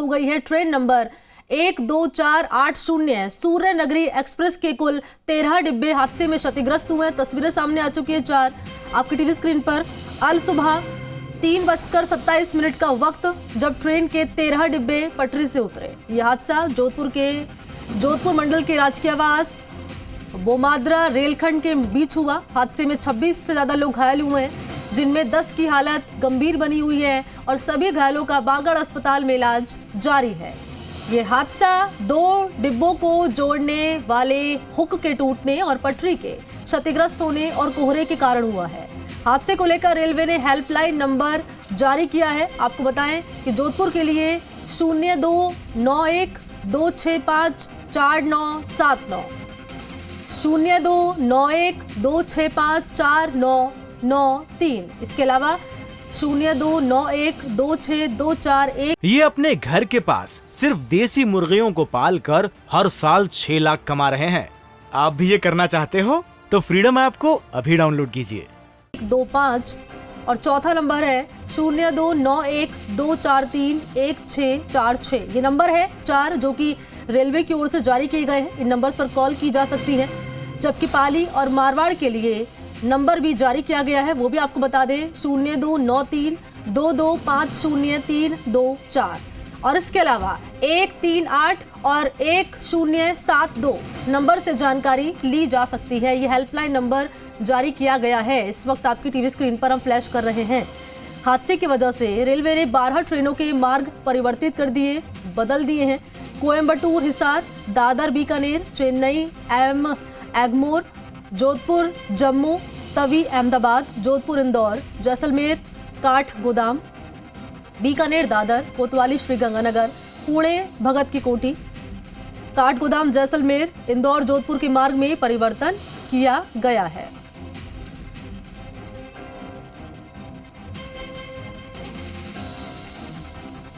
हो गई है ट्रेन नंबर 12480 सूर्य नगरी एक्सप्रेस के कुल 13 डिब्बे हादसे में क्षतिग्रस्त हुए हैं। तस्वीरें सामने आ चुकी है 4 आपकी टीवी स्क्रीन पर। अल सुबह 3:27 का वक्त जब ट्रेन के 13 डिब्बे पटरी से उतरे। यह हादसा जोधपुर मंडल के राजकीय आवास बोमाद्रा रेलखंड के बीच हुआ। हादसे में 26 से ज्यादा लोग घायल हुए हैं, जिनमें 10 की हालत गंभीर बनी हुई है और सभी घायलों का बागड़ अस्पताल में इलाज जारी है। ये हादसा 2 डिब्बों को जोड़ने वाले हुक के टूटने और पटरी के क्षतिग्रस्त होने और कोहरे के कारण हुआ है। हादसे को लेकर रेलवे ने हेल्पलाइन नंबर जारी किया है। आपको बताएं कि जोधपुर के लिए 0291 265 4979 0291 265 4993। इसके अलावा 0291 26241। ये अपने घर के पास सिर्फ देसी मुर्गियों को पाल कर हर साल 6 लाख कमा रहे हैं। आप भी ये करना चाहते हो तो फ्रीडम ऐप को अभी डाउनलोड कीजिए। 25 और चौथा नंबर है 0291 243 1646। ये नंबर है 4 जो कि रेलवे की ओर से जारी किए गए हैं। इन नंबर्स पर कॉल की जा सकती है। जबकि पाली और मारवाड़ के लिए नंबर भी जारी किया गया है, वो भी आपको बता दें 0293 2250 और इसके अलावा 138 और 1072 नंबर से जानकारी ली जा सकती है। ये हेल्पलाइन नंबर जारी किया गया है। इस वक्त आपकी टीवी स्क्रीन पर हम फ्लैश कर रहे हैं। हादसे की वजह से रेलवे ने 12 ट्रेनों के मार्ग परिवर्तित कर दिए, बदल दिए हैं। कोयम्बटूर, हिसार, दादर, बीकानेर, चेन्नई, एगमोर, जोधपुर, जम्मू, तवी, अहमदाबाद, जोधपुर, इंदौर, जैसलमेर, काठगोदाम, बीकानेर, दादर, कोतवाली, श्रीगंगानगर, पुणे, भगत की कोठी, काठगोदाम, जैसलमेर, इंदौर, जोधपुर के मार्ग में परिवर्तन किया गया है।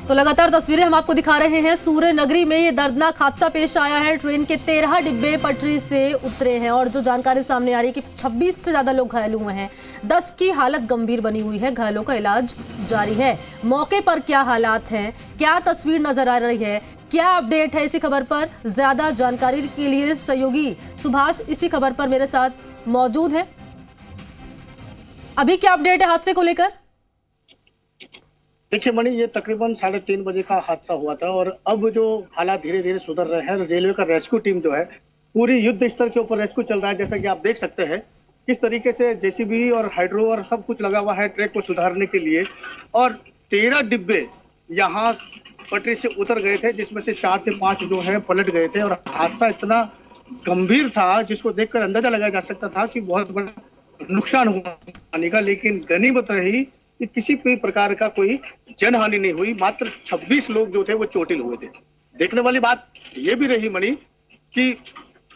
तो लगातार तस्वीरें हम आपको दिखा रहे हैं। सूर्य नगरी में ये दर्दनाक हादसा पेश आया है। ट्रेन के 13 डिब्बे पटरी से उतरे हैं और जो जानकारी सामने आ रही है कि 26 से ज्यादा लोग घायल हुए हैं। 10 की हालत गंभीर बनी हुई है। घायलों का इलाज जारी है। मौके पर क्या हालात हैं, क्या तस्वीर नजर आ रही है, क्या अपडेट है, इसी खबर पर ज्यादा जानकारी के लिए सहयोगी सुभाष इसी खबर पर मेरे साथ मौजूद है। अभी क्या अपडेट है हादसे को लेकर? देखिए मणि, ये तकरीबन 3:30 बजे का हादसा हुआ था और अब जो हालात धीरे धीरे सुधर रहे हैं। रेलवे का रेस्क्यू टीम जो है पूरी युद्ध स्तर के ऊपर रेस्क्यू चल रहा है। जैसा कि आप देख सकते हैं किस तरीके से जेसीबी और हाइड्रो और सब कुछ लगा हुआ है ट्रैक को सुधारने के लिए। और 13 डिब्बे यहाँ पटरी से उतर गए थे, जिसमें से 4 से 5 जो है पलट गए थे। और हादसा इतना गंभीर था जिसको देखकर अंदाजा लगाया जा सकता था कि बहुत बड़ा नुकसान हुआ पानी का। लेकिन गनीमत रही कि किसी भी प्रकार का कोई जनहानि नहीं हुई। मात्र 26 लोग जो थे वो चोटिल हुए थे। देखने वाली बात ये भी रही मणि कि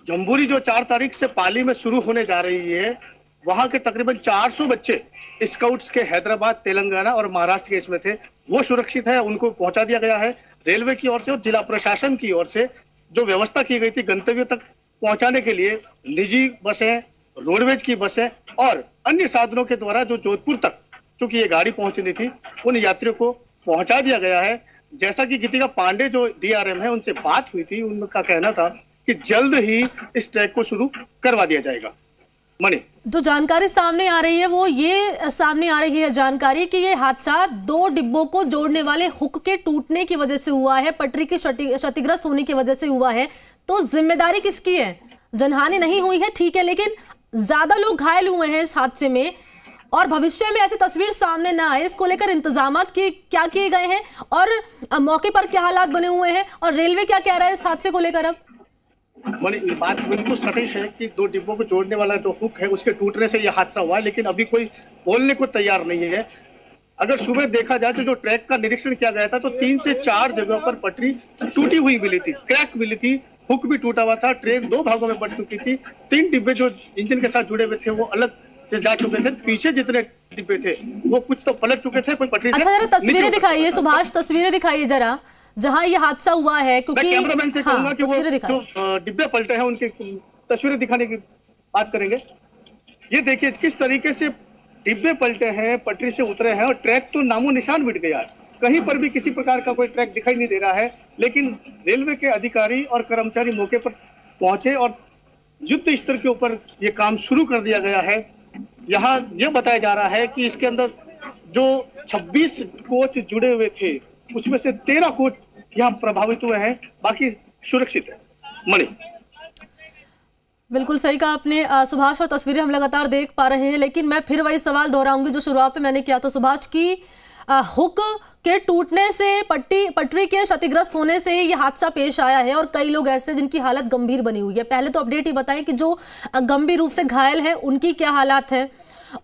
जम्बूरी जो 4 तारीख से पाली में शुरू होने जा रही है, वहां के तकरीबन 400 बच्चे स्काउट्स के हैदराबाद, तेलंगाना और महाराष्ट्र के इसमें थे, वो सुरक्षित है। उनको पहुंचा दिया गया है रेलवे की ओर से और जिला प्रशासन की ओर से। जो व्यवस्था की गई थी गंतव्य तक पहुंचाने के लिए, निजी बसें, रोडवेज की बसें और अन्य साधनों के द्वारा जो जोधपुर तक चूंकि ये गाड़ी पहुंचनी थी, उन यात्रियों को पहुंचा दिया गया है। जैसा कि गीतिका पांडे जो डीआरएम है उनसे बात हुई थी, उनका कहना था कि जल्द ही इस ट्रैक को शुरू करवा दिया जाएगा। मणि, जो जानकारी सामने आ रही है वो ये सामने आ रही है जानकारी कि ये हादसा 2 डिब्बों को जोड़ने वाले हुक के टूटने की वजह से हुआ है, पटरी के क्षतिग्रस्त होने की वजह से हुआ है। तो जिम्मेदारी किसकी है? जनहानि नहीं हुई है, ठीक है, लेकिन ज्यादा लोग घायल हुए हैं इस हादसे में और भविष्य में ऐसी तस्वीर सामने ना आए, इसको लेकर इंतजामात क्या किए गए हैं और मौके पर क्या हालात बने हुए हैं और रेलवे क्या कह रहा है इस हादसे को लेकर? अब बात बिल्कुल सटीक है कि 2 डिब्बों को जोड़ने वाला जो हुक है उसके टूटने से यह हादसा हुआ है, लेकिन अभी कोई बोलने को तैयार नहीं है। अगर सुबह देखा जाए तो जो ट्रैक का निरीक्षण किया गया था तो 3 से 4 जगहों पर पटरी टूटी हुई मिली थी, क्रैक मिली थी, हुक भी टूटा हुआ था। ट्रेन 2 भागों में बट चुकी थी। 3 डिब्बे जो इंजन के साथ जुड़े हुए थे वो अलग से जा चुके थे। पीछे जितने डिब्बे थे वो कुछ तो पलट चुके थे, कोई पटरी से। अच्छा, जरा तस्वीरें दिखाइए सुभाष, तस्वीरें दिखाइए जरा जहां ये हादसा हुआ है, क्योंकि कैमरामैन से कहूंगा कि वो जो डिब्बे पलटे हैं उनकी तस्वीरें दिखाने की बात करेंगे। ये देखिए किस तरीके से डिब्बे पलटे हैं, पटरी से उतरे हैं और ट्रैक तो नामो निशान मिट गया है। कहीं पर भी किसी प्रकार का कोई ट्रैक दिखाई नहीं दे रहा है। लेकिन रेलवे के अधिकारी और कर्मचारी मौके पर पहुंचे और युद्ध स्तर के ऊपर ये काम शुरू कर दिया गया है। यहाँ यह बताया जा रहा है कि इसके अंदर जो 26 कोच जुड़े हुए थे, उसमें से 13 कोच यहाँ प्रभावित हुए हैं, बाकी सुरक्षित है। मणि, बिल्कुल सही कहा आपने सुभाष, और तस्वीरें हम लगातार देख पा रहे हैं। लेकिन मैं फिर वही सवाल दोहराऊंगी जो शुरुआत में मैंने किया था सुभाष की, हुक के टूटने से, पटरी के क्षतिग्रस्त होने से ये हादसा पेश आया है और कई लोग ऐसे जिनकी हालत गंभीर बनी हुई है। पहले तो अपडेट ही बताएं कि जो गंभीर रूप से घायल है उनकी क्या हालात है,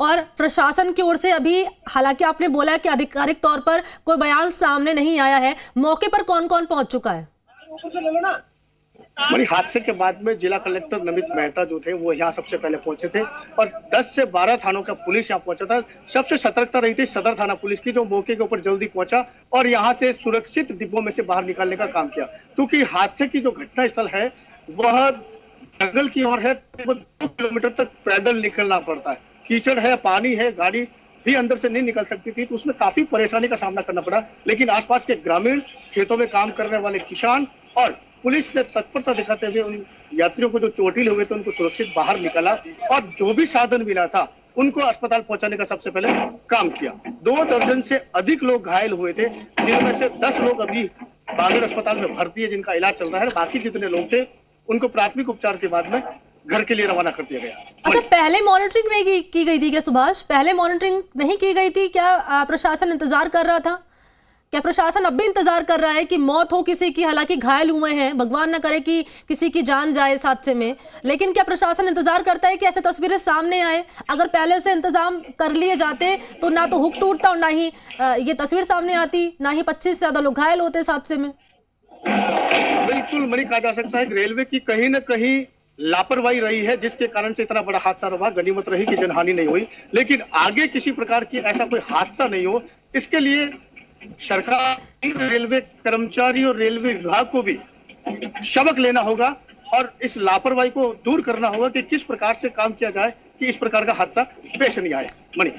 और प्रशासन की ओर से अभी, हालांकि आपने बोला कि आधिकारिक तौर पर कोई बयान सामने नहीं आया है, मौके पर कौन कौन पहुंच चुका है? बड़ी हादसे के बाद में जिला कलेक्टर नमित मेहता जो थे वो यहाँ सबसे पहले पहुंचे थे और 10 से 12 थानों का पुलिस यहाँ पहुंचा था। सबसे सतर्कता रही थी सदर थाना पुलिस की, जो मौके के ऊपर जल्दी पहुंचा और यहाँ से सुरक्षित डिब्बों में से बाहर निकालने का काम किया। क्योंकि हादसे की जो घटना स्थल है वह जंगल की ओर है, 2 किलोमीटर तक पैदल निकलना पड़ता है, कीचड़ है, पानी है, गाड़ी भी अंदर से नहीं निकल सकती थी, तो उसमें काफी परेशानी का सामना करना पड़ा। लेकिन आसपास के ग्रामीण, खेतों में काम करने वाले किसान और पुलिस ने तत्परता दिखाते हुए उन यात्रियों को जो चोटिल हुए थे उनको सुरक्षित बाहर निकाला और जो भी साधन मिला था उनको अस्पताल पहुंचाने का सबसे पहले काम किया। 2 दर्जन से अधिक लोग घायल हुए थे, जिनमें से 10 लोग अभी बागड़ अस्पताल में भर्ती है, जिनका इलाज चल रहा है। बाकी जितने लोग थे उनको प्राथमिक उपचार के बाद में घर के लिए रवाना कर दिया गया। अच्छा, पहले मॉनिटरिंग नहीं की गई थी क्या सुभाष? पहले मॉनिटरिंग नहीं की गई थी क्या? प्रशासन इंतजार कर रहा था क्या? प्रशासन अब भी इंतजार कर रहा है कि मौत हो किसी की? हालांकि घायल हुए हैं, भगवान न करे कि किसी की जान जाए इस हादसे में, लेकिन क्या प्रशासन इंतजार करता है कि ऐसे तस्वीरें सामने आए? अगर पहले से इंतजाम कर लिए जाते तो ना तो हुक टूटता और ना ही ये तस्वीर सामने आती, ना ही 25 से ज्यादा लोग घायल होते इस हादसे में। बिल्कुल मणि, कहा जा सकता है कि रेलवे की कहीं न कहीं लापरवाही रही है, जिसके कारण से इतना बड़ा हादसा हुआ। गनीमत रही कि जनहानि नहीं हुई, लेकिन आगे किसी प्रकार की ऐसा कोई हादसा नहीं हो, इसके लिए सरकार, रेलवे कर्मचारी और रेलवे विभाग को भी सबक लेना होगा और इस लापरवाही को दूर करना होगा कि किस प्रकार से काम किया जाए कि इस प्रकार का हादसा पेश नहीं आए। मणि,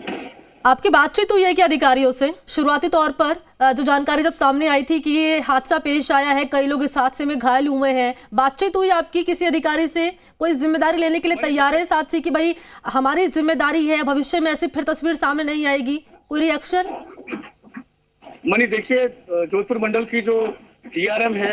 आपकी बातचीत हुई है कि अधिकारियों से शुरुआती तौर पर जो जानकारी जब सामने आई थी कि ये हादसा पेश आया है, कई लोग इस हादसे में घायल हुए हैं, बातचीत हुई आपकी किसी अधिकारी से? कोई जिम्मेदारी लेने के लिए तैयार है साथ से कि भाई हमारी जिम्मेदारी है, भविष्य में ऐसी फिर तस्वीर सामने नहीं आएगी? कोई रिएक्शन? मणि, देखिए, जोधपुर मंडल की जो डीआरएम है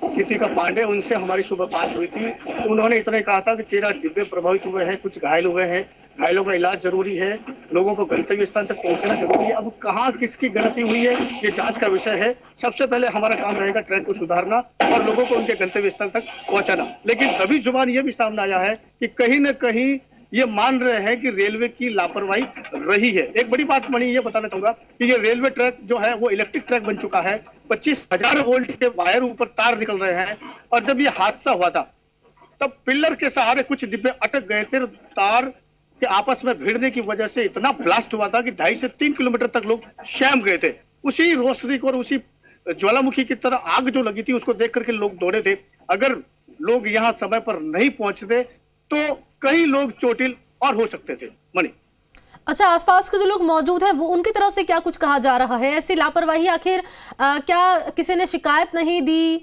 कृतिका पांडे, उनसे हमारी सुबह बात हुई थी। तो उन्होंने इतना ही कहा था कि 13 डिब्बे प्रभावित हुए हैं, कुछ घायल हुए हैं, घायलों का इलाज जरूरी है, लोगों को गंतव्य स्थान तक पहुंचना जरूरी है। अब कहाँ किसकी गलती हुई है ये जांच का विषय है। सबसे पहले हमारा काम रहेगा ट्रैक को सुधारना और लोगों को उनके गंतव्य स्थल तक पहुंचाना। लेकिन अभी जुबान ये भी सामने आया है कि कहीं न कहीं ये मान रहे हैं कि रेलवे की लापरवाही रही है। एक बड़ी बात मणि ये बताना चाहूंगा कि ये रेलवे ट्रैक जो है वो इलेक्ट्रिक ट्रैक बन चुका है। 25,000 वोल्ट के वायर ऊपर तार निकल रहे हैं और जब ये हादसा हुआ था तब पिलर के सहारे कुछ डिब्बे अटक गए थे। तार के आपस में भिड़ने की वजह से इतना ब्लास्ट हुआ था कि 2.5 से 3 किलोमीटर तक लोग शैम गए थे। उसी रोशनी को और उसी ज्वालामुखी की तरह आग जो लगी थी उसको देख करके लोग दौड़े थे। अगर लोग यहाँ समय पर नहीं पहुंचते तो कई लोग चोटिल और हो सकते थे। मणि, अच्छा, आसपास के जो लोग मौजूद हैं वो उनकी तरफ से क्या कुछ कहा जा रहा है? ऐसी लापरवाही आखिर क्या किसी ने शिकायत नहीं दी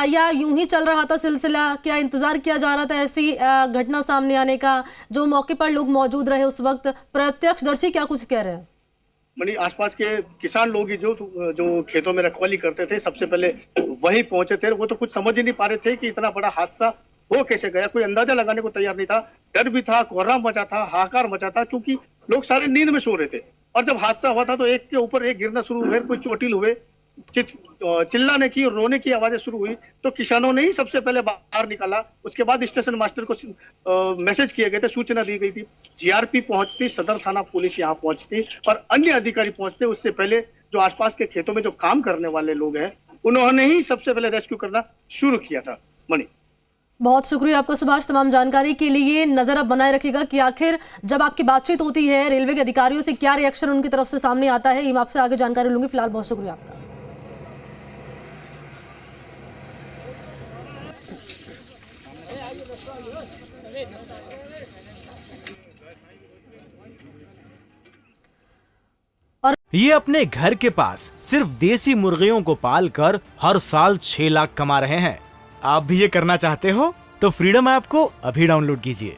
या यूं ही चल रहा था सिलसिला? क्या इंतजार किया जा रहा था ऐसी घटना सामने आने का? जो मौके पर लोग मौजूद रहे उस वक्त, प्रत्यक्षदर्शी क्या कुछ कह रहे हैं? मणि, आसपास के किसान लोग ही जो खेतों में रखवाली करते थे सबसे पहले वही पहुंचे थे। वो तो कुछ समझ ही नहीं पा रहे थे कि इतना बड़ा हादसा हो कैसे गया। कोई अंदाजा लगाने को तैयार नहीं था। डर भी था, कोहराम मचा था, हाहाकार मचा था, चूंकि लोग सारे नींद में सो रहे थे। और जब हादसा हुआ था तो एक के ऊपर एक गिरना शुरू हुए, कोई चोटिल हुए, चिल्लाने की और रोने की आवाजें शुरू हुई। तो किसानों ने ही सबसे पहले बाहर निकाला। उसके बाद स्टेशन मास्टर को मैसेज किए गए थे, सूचना दी गई थी। जीआरपी पहुंचती, सदर थाना पुलिस यहाँ पहुंचती और अन्य अधिकारी पहुंचते। उससे पहले जो आसपास के खेतों में जो काम करने वाले लोग हैं उन्होंने ही सबसे पहले रेस्क्यू करना शुरू किया था। मणि, बहुत शुक्रिया आपका सुभाष तमाम जानकारी के लिए। नजर अब बनाए रखिएगा कि आखिर जब आपकी बातचीत होती है रेलवे के अधिकारियों से क्या रिएक्शन उनकी तरफ से सामने आता है। मैं आपसे आगे जानकारी लूंगी। फिलहाल बहुत शुक्रिया आपका। और ये अपने घर के पास सिर्फ देसी मुर्गियों को पाल कर हर साल 6 लाख कमा रहे हैं। आप भी ये करना चाहते हो तो फ्रीडम ऐप को अभी डाउनलोड कीजिए।